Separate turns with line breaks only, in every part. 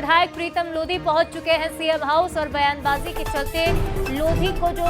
विधायक प्रीतम लोधी पहुंच चुके हैं सीएम हाउस और बयानबाजी के चलते लोधी को जो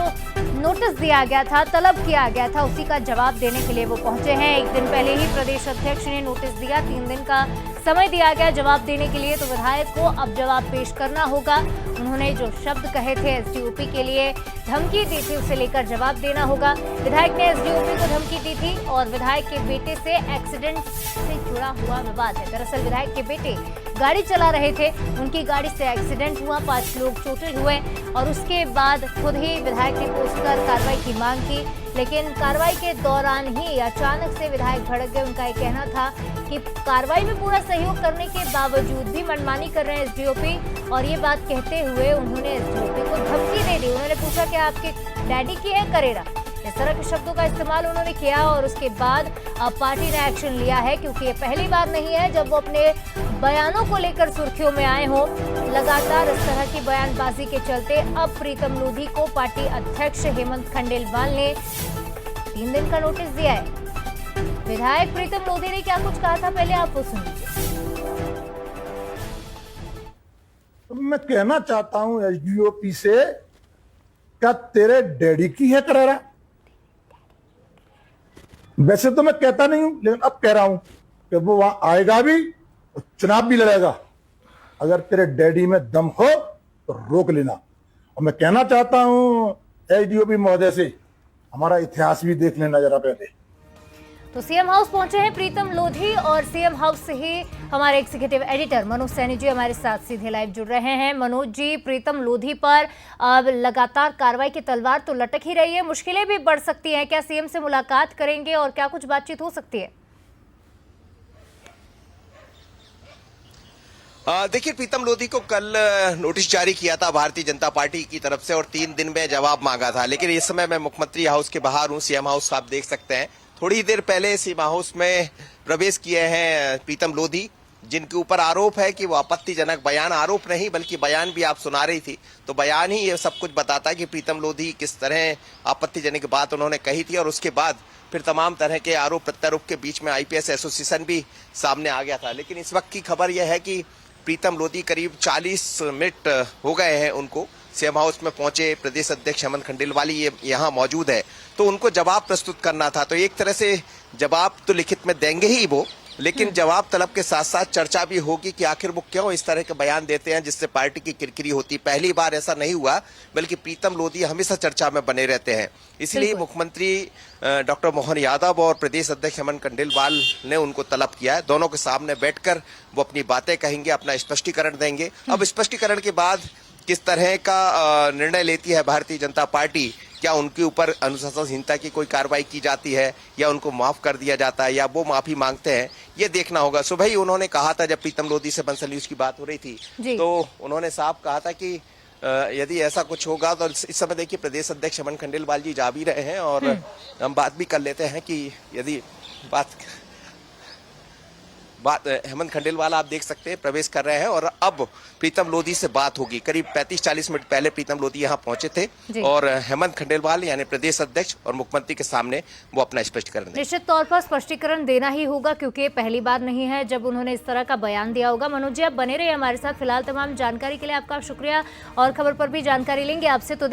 नोटिस दिया गया था, तलब किया गया था, उसी का जवाब देने के लिए वो पहुंचे हैं। एक दिन पहले ही प्रदेश अध्यक्ष ने नोटिस दिया, 3 दिन का समय दिया गया जवाब देने के लिए, तो विधायक को अब जवाब पेश करना होगा। उन्होंने जो शब्द कहे थे, एसडीओपी के लिए धमकी दी थी, उसे लेकर जवाब देना होगा। विधायक ने एसडीओपी को धमकी दी थी और विधायक के बेटे से एक्सीडेंट से जुड़ा हुआ विवाद है। दरअसल विधायक के बेटे गाड़ी चला रहे थे, उनकी गाड़ी से एक्सीडेंट हुआ, 5 लोग चोटिल हुए और उसके बाद खुद ही विधायक ने पोस्टर कार्रवाई की मांग की, लेकिन कार्रवाई के दौरान ही अचानक से विधायक भड़क गए। उनका ये कहना था कि कार्रवाई में पूरा सहयोग करने के बावजूद भी मनमानी कर रहे हैं एसडीओपी, और ये बात कहते हुए उन्होंने एसडीओपी को धमकी दे दी। उन्होंने पूछा कि आपके डैडी की है करेरा, इस तरह के शब्दों का इस्तेमाल उन्होंने किया और उसके बाद पार्टी ने एक्शन लिया है, क्योंकि ये पहली बार नहीं है जब वो अपने बयानों को लेकर सुर्खियों में आए हों। लगातार इस तरह की बयानबाजी के चलते अब प्रीतम लोधी को पार्टी अध्यक्ष हेमंत खंडेलवाल ने 3 दिन का नोटिस दिया है। विधायक प्रीतम लोधी ने क्या कुछ कहा था, पहले आप वो सुन लीजिए।
मैं कहना चाहता हूं एसडीओपी से, क्या तेरे डैडी की है करेरा? वैसे तो मैं कहता नहीं हूं, लेकिन अब कह रहा हूं कि वो वहां आएगा भी और चुनाव भी लड़ेगा। अगर तेरे डैडी में दम हो तो रोक लेना। और मैं कहना चाहता हूं एसडीओपी महोदय से, हमारा इतिहास भी देख लेना जरा पहले।
तो सीएम हाउस पहुंचे हैं प्रीतम लोधी और सीएम हाउस से ही हमारे एग्जीक्यूटिव एडिटर मनोज सैनी जी हमारे साथ सीधे लाइव जुड़ रहे हैं। मनोज जी, प्रीतम लोधी पर अब लगातार कार्रवाई की तलवार तो लटक ही रही है, मुश्किलें भी बढ़ सकती हैं। क्या सीएम से मुलाकात करेंगे और क्या कुछ बातचीत हो सकती है?
देखिए, प्रीतम लोधी को कल नोटिस जारी किया था भारतीय जनता पार्टी की तरफ से और 3 दिन में जवाब मांगा था, लेकिन इस समय मैं मुख्यमंत्री हाउस के बाहर हूं। सीएम हाउस आप देख सकते हैं, थोड़ी देर पहले सीएम हाउस में प्रवेश किए हैं प्रीतम लोधी, जिनके ऊपर आरोप है कि वो आपत्तिजनक बयान, आरोप नहीं बल्कि बयान भी आप सुना रही थी, तो बयान ही ये सब कुछ बताता है कि प्रीतम लोधी किस तरह आपत्तिजनक बात उन्होंने कही थी। और उसके बाद फिर तमाम तरह के आरोप प्रत्यारोप के बीच में आईपीएस एसोसिएशन भी सामने आ गया था। लेकिन इस वक्त की खबर यह है कि प्रीतम लोधी करीब 40 मिनट हो गए हैं उनको सीएम हाउस में पहुंचे। प्रदेश अध्यक्ष हेमंत खंडेलवाल ये यहाँ मौजूद है, तो उनको जवाब प्रस्तुत करना था। तो एक तरह से जवाब तो लिखित में देंगे ही वो, लेकिन जवाब तलब के साथ साथ चर्चा भी होगी कि आखिर वो क्यों इस तरह के बयान देते हैं जिससे पार्टी की किरकिरी होती। पहली बार ऐसा नहीं हुआ, बल्कि प्रीतम लोधी हमेशा चर्चा में बने रहते हैं। इसलिए मुख्यमंत्री डॉक्टर मोहन यादव और प्रदेश अध्यक्ष हेमंत खंडेलवाल ने उनको तलब किया है। दोनों के सामने बैठकर वो अपनी बातें कहेंगे, अपना स्पष्टीकरण देंगे। अब स्पष्टीकरण के बाद किस तरह का निर्णय लेती है भारतीय जनता पार्टी, क्या उनके ऊपर अनुशासनहीनता की कोई कार्रवाई की जाती है या उनको माफ कर दिया जाता है या वो माफी मांगते हैं, ये देखना होगा। सुबह ही उन्होंने कहा था, जब प्रीतम लोधी से बंसल न्यूज की बात हो रही थी, तो उन्होंने साफ कहा था कि यदि ऐसा कुछ होगा तो इस समय देखिए प्रदेश अध्यक्ष हेमंत खंडेलवाल जी जा भी रहे हैं और हम बात भी कर लेते हैं कि यदि बात हेमंत खंडेलवाल आप देख सकते हैं प्रवेश कर रहे हैं और अब प्रीतम लोधी से बात होगी। करीब 35-40 मिनट पहले प्रीतम लोधी यहाँ पहुंचे थे और हेमंत खंडेलवाल यानी प्रदेश अध्यक्ष और मुख्यमंत्री के सामने वो अपना स्पष्टीकरण देंगे।
निश्चित तौर पर स्पष्टीकरण देना ही होगा, क्योंकि पहली बार नहीं है जब उन्होंने इस तरह का बयान दिया होगा। मनोज जी, आप बने रहिए हमारे साथ। फिलहाल तमाम जानकारी के लिए आपका शुक्रिया और खबर पर भी जानकारी लेंगे आपसे। तो